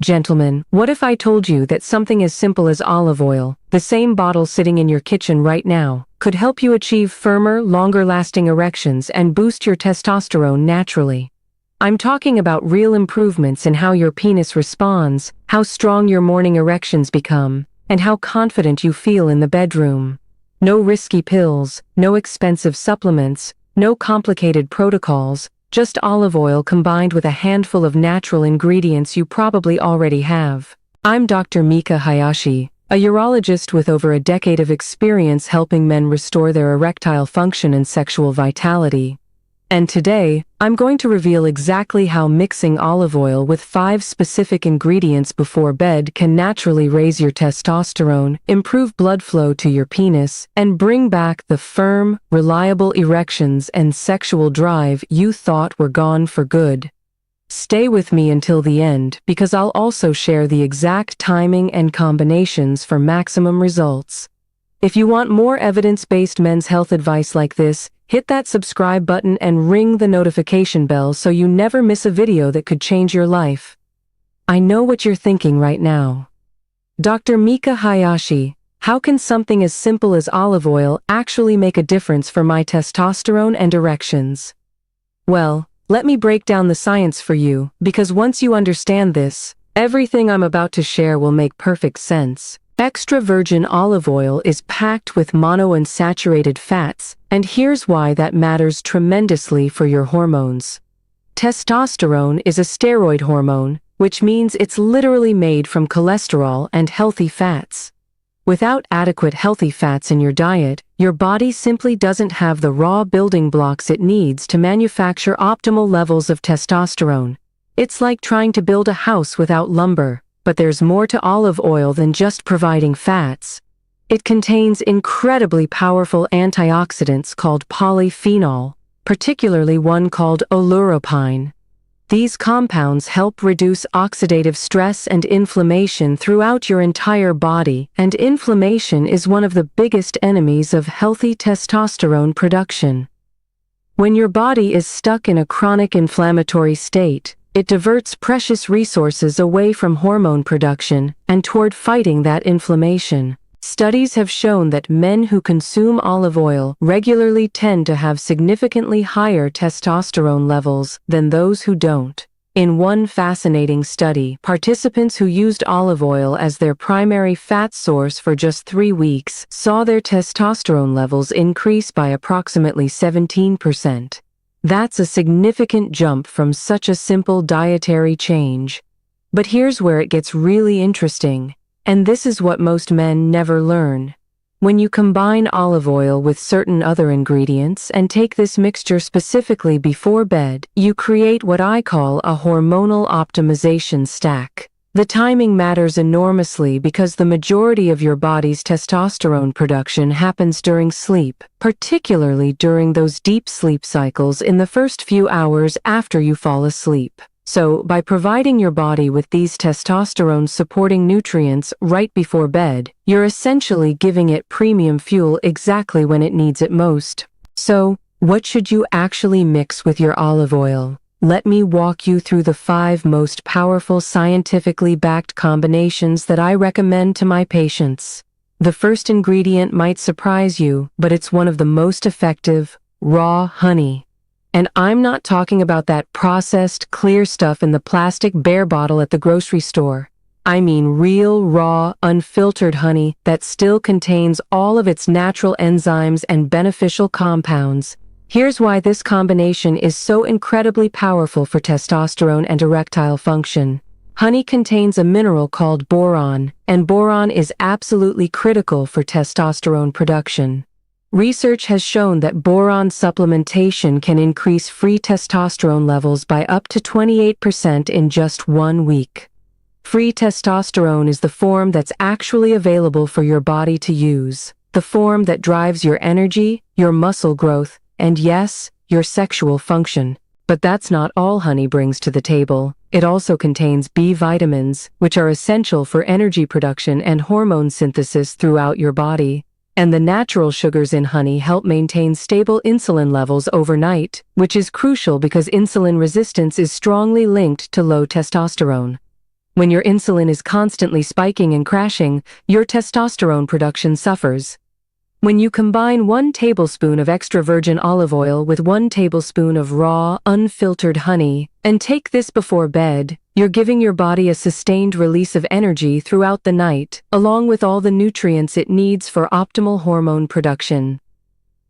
Gentlemen, what if I told you that something as simple as olive oil, the same bottle sitting in your kitchen right now, could help you achieve firmer, longer-lasting erections and boost your testosterone naturally? I'm talking about real improvements in how your penis responds, how strong your morning erections become, and how confident you feel in the bedroom. No risky pills, no expensive supplements, no complicated protocols, just olive oil combined with a handful of natural ingredients you probably already have. I'm Dr. Mika Hayashi, a urologist with over a decade of experience helping men restore their erectile function and sexual vitality. And today, I'm going to reveal exactly how mixing olive oil with 5 specific ingredients before bed can naturally raise your testosterone, improve blood flow to your penis, and bring back the firm, reliable erections and sexual drive you thought were gone for good. Stay with me until the end because I'll also share the exact timing and combinations for maximum results. If you want more evidence-based men's health advice like this, hit that subscribe button and ring the notification bell so you never miss a video that could change your life. I know what you're thinking right now. Dr. Mika Hayashi, how can something as simple as olive oil actually make a difference for my testosterone and erections? Well, let me break down the science for you, because once you understand this, everything I'm about to share will make perfect sense. Extra virgin olive oil is packed with monounsaturated fats, and here's why that matters tremendously for your hormones. Testosterone is a steroid hormone, which means it's literally made from cholesterol and healthy fats. Without adequate healthy fats in your diet, your body simply doesn't have the raw building blocks it needs to manufacture optimal levels of testosterone. It's like trying to build a house without lumber. But there's more to olive oil than just providing fats. It contains incredibly powerful antioxidants called polyphenol, particularly one called oleuropein. These compounds help reduce oxidative stress and inflammation throughout your entire body, and inflammation is one of the biggest enemies of healthy testosterone production. When your body is stuck in a chronic inflammatory state, it diverts precious resources away from hormone production and toward fighting that inflammation. Studies have shown that men who consume olive oil regularly tend to have significantly higher testosterone levels than those who don't. In one fascinating study, participants who used olive oil as their primary fat source for just 3 weeks saw their testosterone levels increase by approximately 17%. That's a significant jump from such a simple dietary change. But here's where it gets really interesting, and this is what most men never learn. When you combine olive oil with certain other ingredients and take this mixture specifically before bed, you create what I call a hormonal optimization stack. The timing matters enormously because the majority of your body's testosterone production happens during sleep, particularly during those deep sleep cycles in the first few hours after you fall asleep. So, by providing your body with these testosterone-supporting nutrients right before bed, you're essentially giving it premium fuel exactly when it needs it most. So, what should you actually mix with your olive oil? Let me walk you through the 5 most powerful scientifically backed combinations that I recommend to my patients. The first ingredient might surprise you, but it's one of the most effective: raw honey. And I'm not talking about that processed, clear stuff in the plastic bear bottle at the grocery store. I mean real, raw, unfiltered honey that still contains all of its natural enzymes and beneficial compounds. Here's why this combination is so incredibly powerful for testosterone and erectile function. Honey contains a mineral called boron, and boron is absolutely critical for testosterone production. Research has shown that boron supplementation can increase free testosterone levels by up to 28% in just 1 week. Free testosterone is the form that's actually available for your body to use, the form that drives your energy, your muscle growth, and yes, your sexual function. But that's not all honey brings to the table. It also contains B vitamins, which are essential for energy production and hormone synthesis throughout your body. And the natural sugars in honey help maintain stable insulin levels overnight, which is crucial because insulin resistance is strongly linked to low testosterone. When your insulin is constantly spiking and crashing, your testosterone production suffers. When you combine 1 tablespoon of extra virgin olive oil with 1 tablespoon of raw, unfiltered honey, and take this before bed, you're giving your body a sustained release of energy throughout the night, along with all the nutrients it needs for optimal hormone production.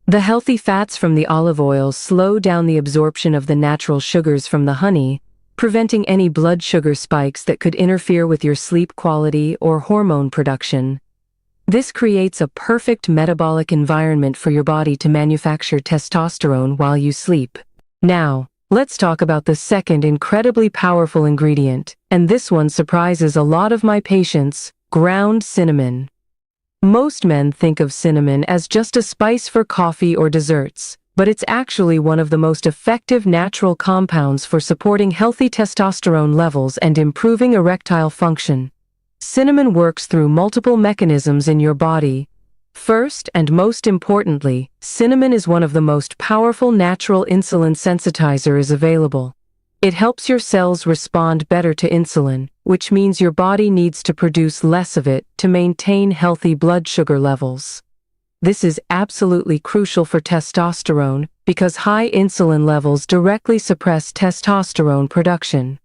The healthy fats from the olive oil slow down the absorption of the natural sugars from the honey, preventing any blood sugar spikes that could interfere with your sleep quality or hormone production. This creates a perfect metabolic environment for your body to manufacture testosterone while you sleep. Now, let's talk about the second incredibly powerful ingredient, and this one surprises a lot of my patients: ground cinnamon. Most men think of cinnamon as just a spice for coffee or desserts, but it's actually one of the most effective natural compounds for supporting healthy testosterone levels and improving erectile function. Cinnamon works through multiple mechanisms in your body. First, and most importantly, cinnamon is one of the most powerful natural insulin sensitizers available. It helps your cells respond better to insulin, which means your body needs to produce less of it to maintain healthy blood sugar levels. This is absolutely crucial for testosterone because high insulin levels directly suppress testosterone production.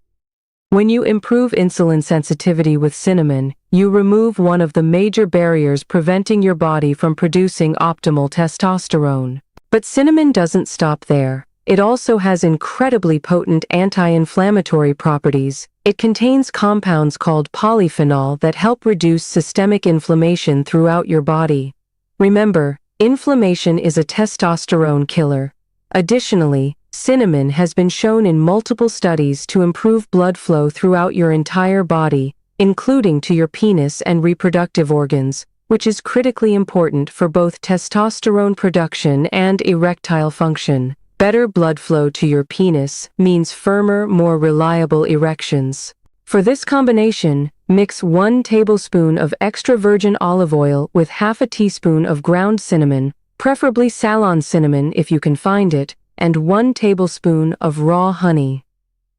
When you improve insulin sensitivity with cinnamon, you remove one of the major barriers preventing your body from producing optimal testosterone. But cinnamon doesn't stop there. It also has incredibly potent anti-inflammatory properties. It contains compounds called polyphenol that help reduce systemic inflammation throughout your body. Remember, inflammation is a testosterone killer. Additionally, cinnamon has been shown in multiple studies to improve blood flow throughout your entire body, including to your penis and reproductive organs, which is critically important for both testosterone production and erectile function. Better blood flow to your penis means firmer, more reliable erections. For this combination, mix 1 tablespoon of extra virgin olive oil with half a teaspoon of ground cinnamon, preferably Ceylon cinnamon if you can find it, and 1 tablespoon of raw honey.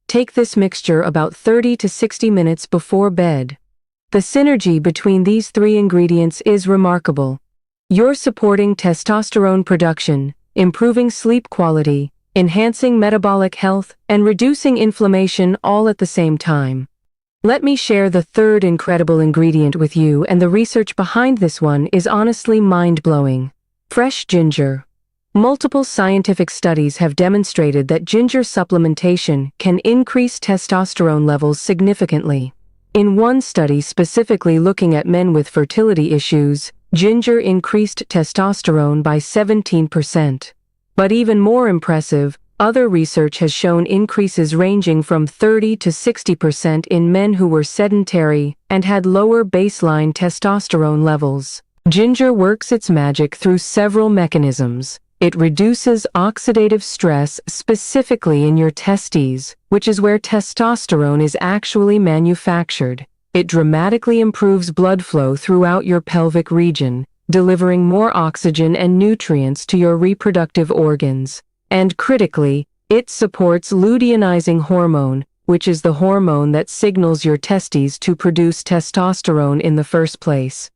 Take this mixture about 30 to 60 minutes before bed. The synergy between these 3 ingredients is remarkable. You're supporting testosterone production, improving sleep quality, enhancing metabolic health, and reducing inflammation all at the same time. Let me share the third incredible ingredient with you, and the research behind this one is honestly mind-blowing. Fresh ginger. Multiple scientific studies have demonstrated that ginger supplementation can increase testosterone levels significantly. In one study specifically looking at men with fertility issues, ginger increased testosterone by 17%. But even more impressive, other research has shown increases ranging from 30 to 60% in men who were sedentary and had lower baseline testosterone levels. Ginger works its magic through several mechanisms. It reduces oxidative stress specifically in your testes, which is where testosterone is actually manufactured. It dramatically improves blood flow throughout your pelvic region, delivering more oxygen and nutrients to your reproductive organs. And critically, it supports luteinizing hormone, which is the hormone that signals your testes to produce testosterone in the first place.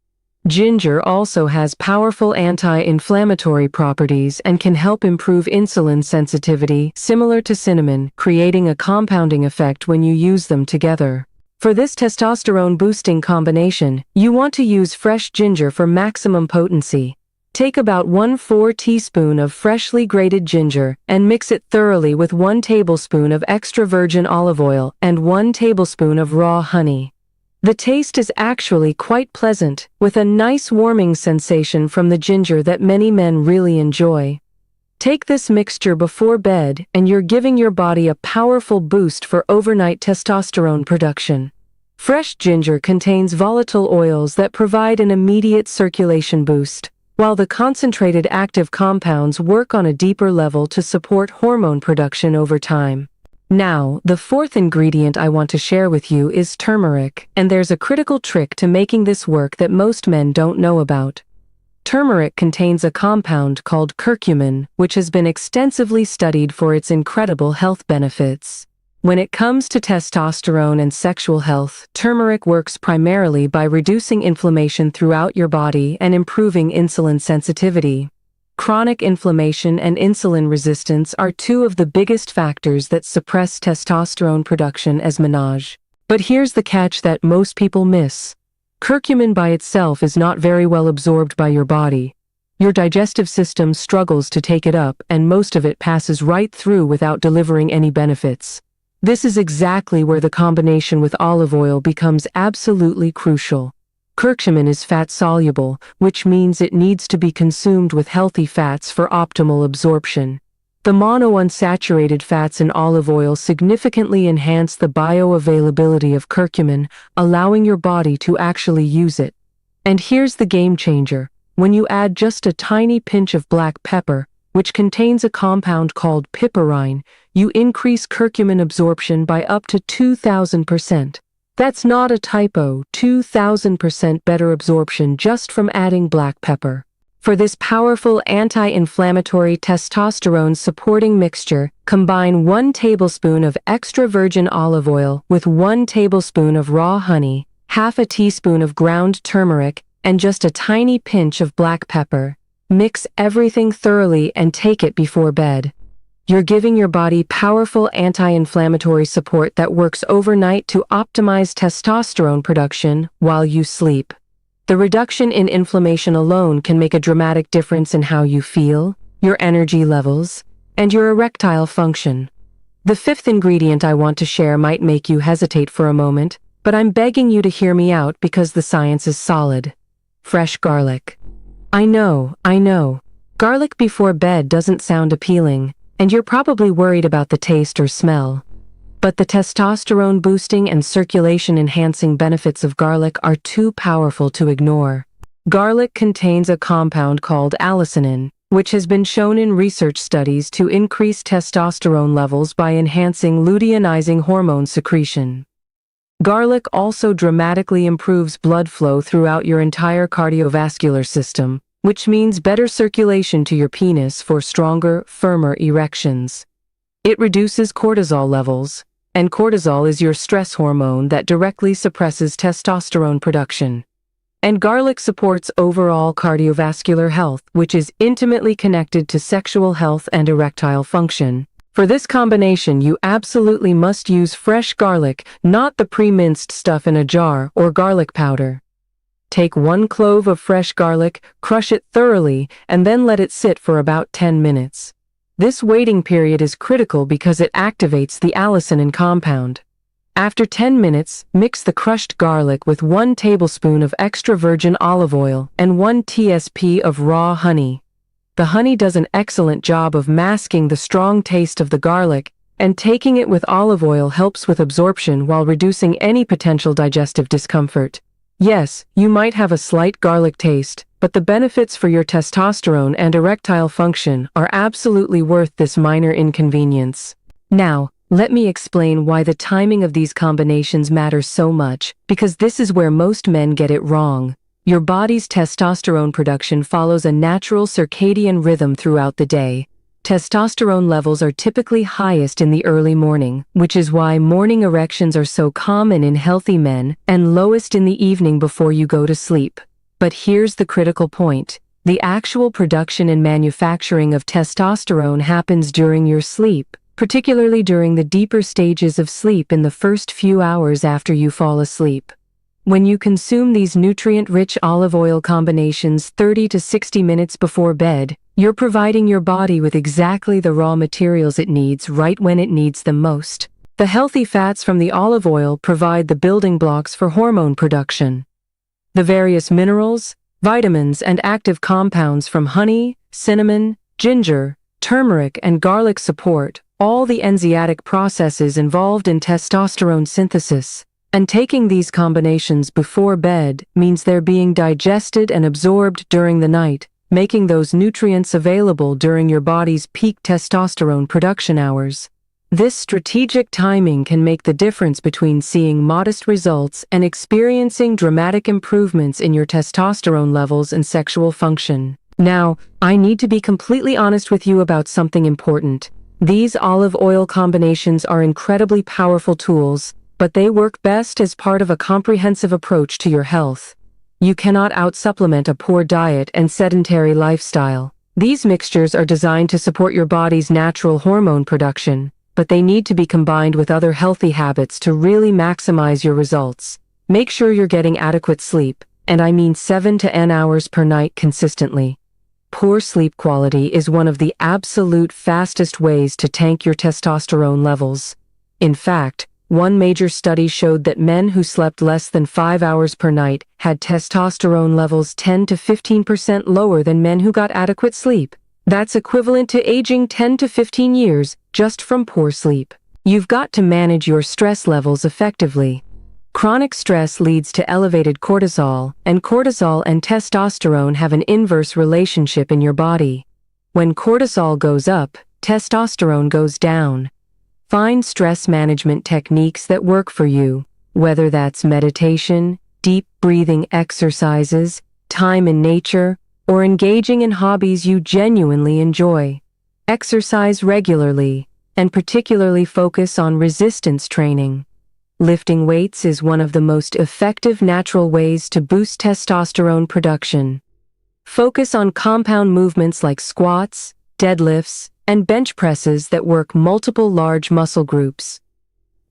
Ginger also has powerful anti-inflammatory properties and can help improve insulin sensitivity, similar to cinnamon, creating a compounding effect when you use them together. For this testosterone-boosting combination, you want to use fresh ginger for maximum potency. Take about 1/4 teaspoon of freshly grated ginger and mix it thoroughly with 1 tablespoon of extra virgin olive oil and 1 tablespoon of raw honey. The taste is actually quite pleasant, with a nice warming sensation from the ginger that many men really enjoy. Take this mixture before bed and you're giving your body a powerful boost for overnight testosterone production. Fresh ginger contains volatile oils that provide an immediate circulation boost, while the concentrated active compounds work on a deeper level to support hormone production over time. Now, the fourth ingredient I want to share with you is turmeric, and there's a critical trick to making this work that most men don't know about. Turmeric contains a compound called curcumin, which has been extensively studied for its incredible health benefits. When it comes to testosterone and sexual health, turmeric works primarily by reducing inflammation throughout your body and improving insulin sensitivity. Chronic inflammation and insulin resistance are two of the biggest factors that suppress testosterone production as menage. But here's the catch that most people miss. Curcumin by itself is not very well absorbed by your body. Your digestive system struggles to take it up, and most of it passes right through without delivering any benefits. This is exactly where the combination with olive oil becomes absolutely crucial. Curcumin is fat-soluble, which means it needs to be consumed with healthy fats for optimal absorption. The monounsaturated fats in olive oil significantly enhance the bioavailability of curcumin, allowing your body to actually use it. And here's the game changer. When you add just a tiny pinch of black pepper, which contains a compound called piperine, you increase curcumin absorption by up to 2,000%. That's not a typo, 2,000% better absorption just from adding black pepper. For this powerful anti-inflammatory testosterone-supporting mixture, combine 1 tablespoon of extra virgin olive oil with 1 tablespoon of raw honey, half a teaspoon of ground turmeric, and just a tiny pinch of black pepper. Mix everything thoroughly and take it before bed. You're giving your body powerful anti-inflammatory support that works overnight to optimize testosterone production while you sleep. The reduction in inflammation alone can make a dramatic difference in how you feel, your energy levels, and your erectile function. The fifth ingredient I want to share might make you hesitate for a moment, but I'm begging you to hear me out because the science is solid. Fresh garlic. I know. Garlic before bed doesn't sound appealing, and you're probably worried about the taste or smell. But the testosterone boosting and circulation enhancing benefits of garlic are too powerful to ignore. Garlic contains a compound called allicin, which has been shown in research studies to increase testosterone levels by enhancing luteinizing hormone secretion. Garlic also dramatically improves blood flow throughout your entire cardiovascular system, which means better circulation to your penis for stronger, firmer erections. It reduces cortisol levels, and cortisol is your stress hormone that directly suppresses testosterone production. And garlic supports overall cardiovascular health, which is intimately connected to sexual health and erectile function. For this combination, you absolutely must use fresh garlic, not the pre-minced stuff in a jar or garlic powder. Take 1 clove of fresh garlic, crush it thoroughly, and then let it sit for about 10 minutes. This waiting period is critical because it activates the allicin compound. After 10 minutes, mix the crushed garlic with 1 tablespoon of extra virgin olive oil and 1 tsp of raw honey. The honey does an excellent job of masking the strong taste of the garlic, and taking it with olive oil helps with absorption while reducing any potential digestive discomfort. Yes, you might have a slight garlic taste, but the benefits for your testosterone and erectile function are absolutely worth this minor inconvenience. Now, let me explain why the timing of these combinations matters so much, because this is where most men get it wrong. Your body's testosterone production follows a natural circadian rhythm throughout the day. Testosterone levels are typically highest in the early morning, which is why morning erections are so common in healthy men, and lowest in the evening before you go to sleep. But here's the critical point. The actual production and manufacturing of testosterone happens during your sleep, particularly during the deeper stages of sleep in the first few hours after you fall asleep. When you consume these nutrient-rich olive oil combinations 30 to 60 minutes before bed, you're providing your body with exactly the raw materials it needs right when it needs them most. The healthy fats from the olive oil provide the building blocks for hormone production. The various minerals, vitamins, and active compounds from honey, cinnamon, ginger, turmeric, and garlic support all the enzymatic processes involved in testosterone synthesis. And taking these combinations before bed means they're being digested and absorbed during the night, making those nutrients available during your body's peak testosterone production hours. This strategic timing can make the difference between seeing modest results and experiencing dramatic improvements in your testosterone levels and sexual function. Now, I need to be completely honest with you about something important. These olive oil combinations are incredibly powerful tools, but they work best as part of a comprehensive approach to your health. You cannot out-supplement a poor diet and sedentary lifestyle. These mixtures are designed to support your body's natural hormone production, but they need to be combined with other healthy habits to really maximize your results. Make sure you're getting adequate sleep, and I mean 7 to 10 hours per night consistently. Poor sleep quality is one of the absolute fastest ways to tank your testosterone levels. In fact, one major study showed that men who slept less than 5 hours per night had testosterone levels 10 to 15% lower than men who got adequate sleep. That's equivalent to aging 10 to 15 years just from poor sleep. You've got to manage your stress levels effectively. Chronic stress leads to elevated cortisol, and cortisol and testosterone have an inverse relationship in your body. When cortisol goes up, testosterone goes down. Find stress management techniques that work for you, whether that's meditation, deep breathing exercises, time in nature, or engaging in hobbies you genuinely enjoy. Exercise regularly, and particularly focus on resistance training. Lifting weights is one of the most effective natural ways to boost testosterone production. Focus on compound movements like squats, deadlifts, and bench presses that work multiple large muscle groups.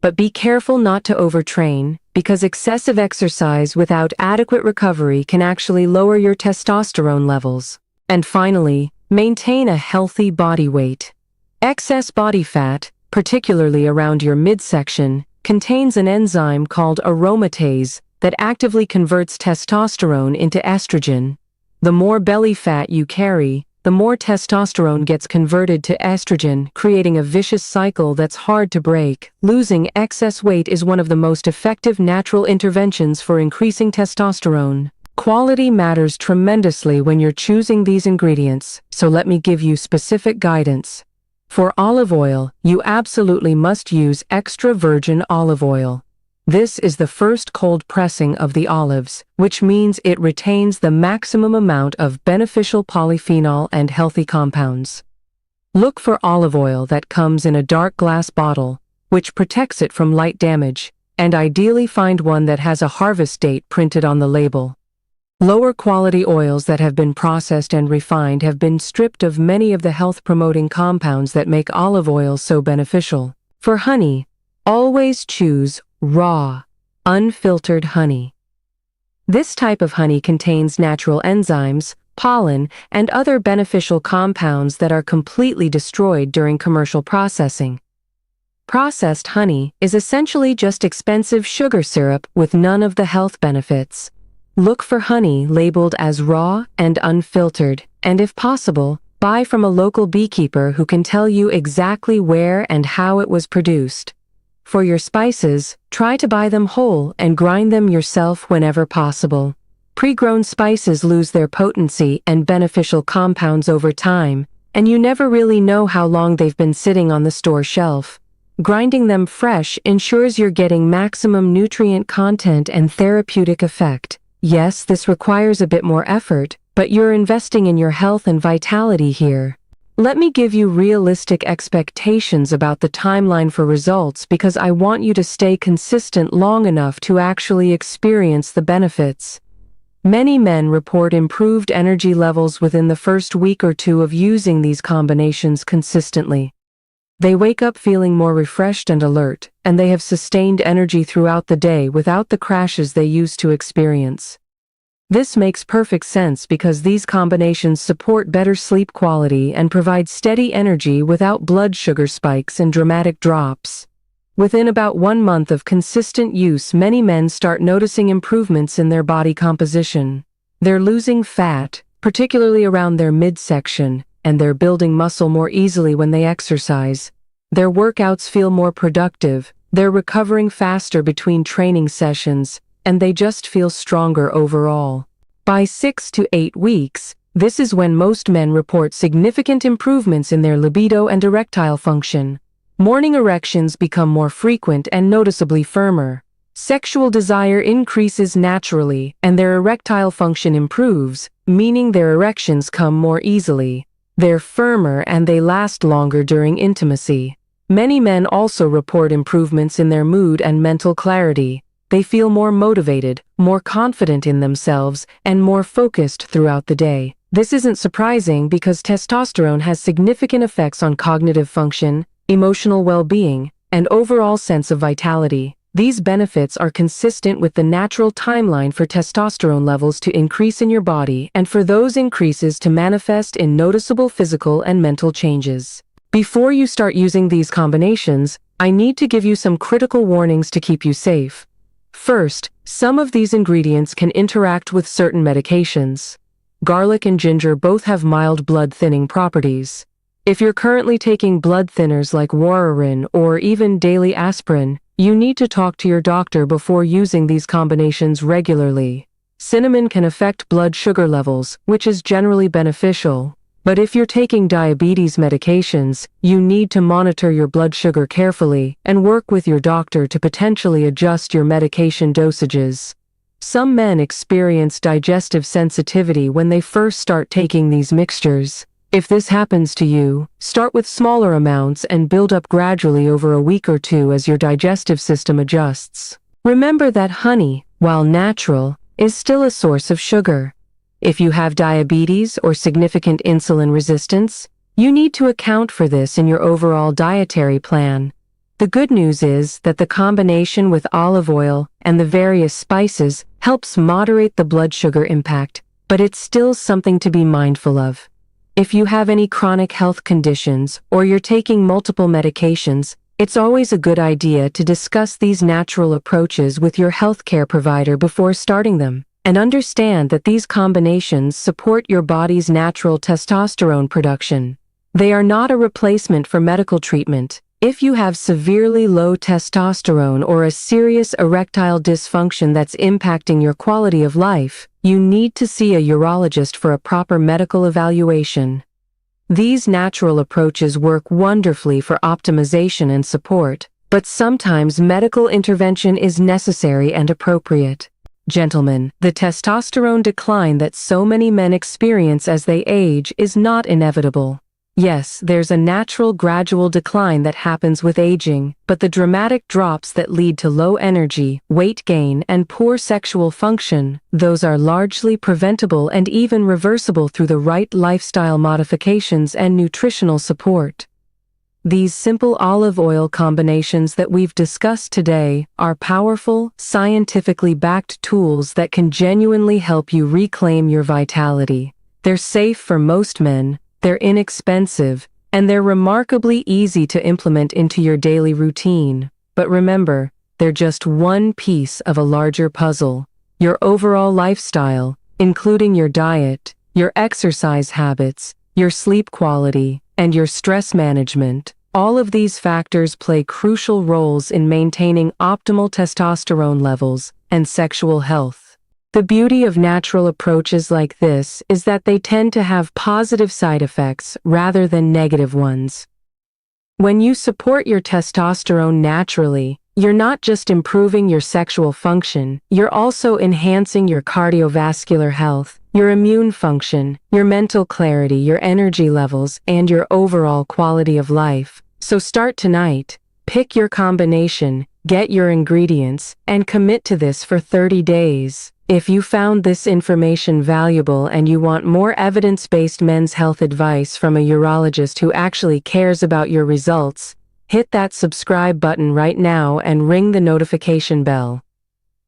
But be careful not to overtrain, because excessive exercise without adequate recovery can actually lower your testosterone levels. And finally, maintain a healthy body weight. Excess body fat, particularly around your midsection, contains an enzyme called aromatase that actively converts testosterone into estrogen. The more belly fat you carry, the more testosterone gets converted to estrogen, creating a vicious cycle that's hard to break. Losing excess weight is one of the most effective natural interventions for increasing testosterone. Quality matters tremendously when you're choosing these ingredients, so let me give you specific guidance. For olive oil, you absolutely must use extra virgin olive oil. This is the first cold pressing of the olives, which means it retains the maximum amount of beneficial polyphenol and healthy compounds. Look for olive oil that comes in a dark glass bottle, which protects it from light damage, and ideally find one that has a harvest date printed on the label. Lower quality oils that have been processed and refined have been stripped of many of the health-promoting compounds that make olive oil so beneficial. For honey, always choose raw, unfiltered honey. This type of honey contains natural enzymes, pollen, and other beneficial compounds that are completely destroyed during commercial processing. Processed honey is essentially just expensive sugar syrup with none of the health benefits. Look for honey labeled as raw and unfiltered, and if possible, buy from a local beekeeper who can tell you exactly where and how it was produced. For your spices, try to buy them whole and grind them yourself whenever possible. Pre-grown spices lose their potency and beneficial compounds over time, and you never really know how long they've been sitting on the store shelf. Grinding them fresh ensures you're getting maximum nutrient content and therapeutic effect. Yes, this requires a bit more effort, but you're investing in your health and vitality here. Let me give you realistic expectations about the timeline for results because I want you to stay consistent long enough to actually experience the benefits. Many men report improved energy levels within the first week or two of using these combinations consistently. They wake up feeling more refreshed and alert, and they have sustained energy throughout the day without the crashes they used to experience. This makes perfect sense because these combinations support better sleep quality and provide steady energy without blood sugar spikes and dramatic drops. Within about 1 month of consistent use, many men start noticing improvements in their body composition. They're losing fat, particularly around their midsection, and they're building muscle more easily when they exercise. Their workouts feel more productive, they're recovering faster between training sessions, and they just feel stronger overall. By 6 to 8 weeks, this is when most men report significant improvements in their libido and erectile function. Morning erections become more frequent and noticeably firmer. Sexual desire increases naturally, and their erectile function improves, meaning their erections come more easily. They're firmer and they last longer during intimacy. Many men also report improvements in their mood and mental clarity. They feel more motivated, more confident in themselves, and more focused throughout the day. This isn't surprising because testosterone has significant effects on cognitive function, emotional well-being, and overall sense of vitality. These benefits are consistent with the natural timeline for testosterone levels to increase in your body and for those increases to manifest in noticeable physical and mental changes. Before you start using these combinations, I need to give you some critical warnings to keep you safe. First, some of these ingredients can interact with certain medications. Garlic and ginger both have mild blood-thinning properties. If you're currently taking blood thinners like Warfarin or even daily aspirin, you need to talk to your doctor before using these combinations regularly. Cinnamon can affect blood sugar levels, which is generally beneficial. But if you're taking diabetes medications, you need to monitor your blood sugar carefully and work with your doctor to potentially adjust your medication dosages. Some men experience digestive sensitivity when they first start taking these mixtures. If this happens to you, start with smaller amounts and build up gradually over a week or two as your digestive system adjusts. Remember that honey, while natural, is still a source of sugar. If you have diabetes or significant insulin resistance, you need to account for this in your overall dietary plan. The good news is that the combination with olive oil and the various spices helps moderate the blood sugar impact, but it's still something to be mindful of. If you have any chronic health conditions or you're taking multiple medications, it's always a good idea to discuss these natural approaches with your healthcare provider before starting them, and understand that these combinations support your body's natural testosterone production. They are not a replacement for medical treatment. If you have severely low testosterone or a serious erectile dysfunction that's impacting your quality of life, you need to see a urologist for a proper medical evaluation. These natural approaches work wonderfully for optimization and support, but sometimes medical intervention is necessary and appropriate. Gentlemen, the testosterone decline that so many men experience as they age is not inevitable. Yes, there's a natural gradual decline that happens with aging, but the dramatic drops that lead to low energy, weight gain, and poor sexual function, those are largely preventable and even reversible through the right lifestyle modifications and nutritional support. These simple olive oil combinations that we've discussed today are powerful, scientifically backed tools that can genuinely help you reclaim your vitality. They're safe for most men, they're inexpensive, and they're remarkably easy to implement into your daily routine. But remember, they're just one piece of a larger puzzle. Your overall lifestyle, including your diet, your exercise habits, your sleep quality, and your stress management, all of these factors play crucial roles in maintaining optimal testosterone levels and sexual health. The beauty of natural approaches like this is that they tend to have positive side effects rather than negative ones. When you support your testosterone naturally, you're not just improving your sexual function, you're also enhancing your cardiovascular health, your immune function, your mental clarity, your energy levels, and your overall quality of life. So start tonight. Pick your combination, get your ingredients, and commit to this for 30 days. If you found this information valuable and you want more evidence-based men's health advice from a urologist who actually cares about your results, hit that subscribe button right now and ring the notification bell.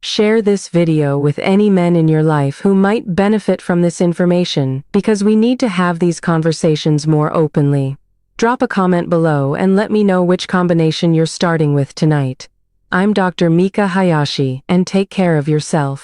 Share this video with any men in your life who might benefit from this information, because we need to have these conversations more openly. Drop a comment below and let me know which combination you're starting with tonight. I'm Dr. Mika Hayashi, and take care of yourself.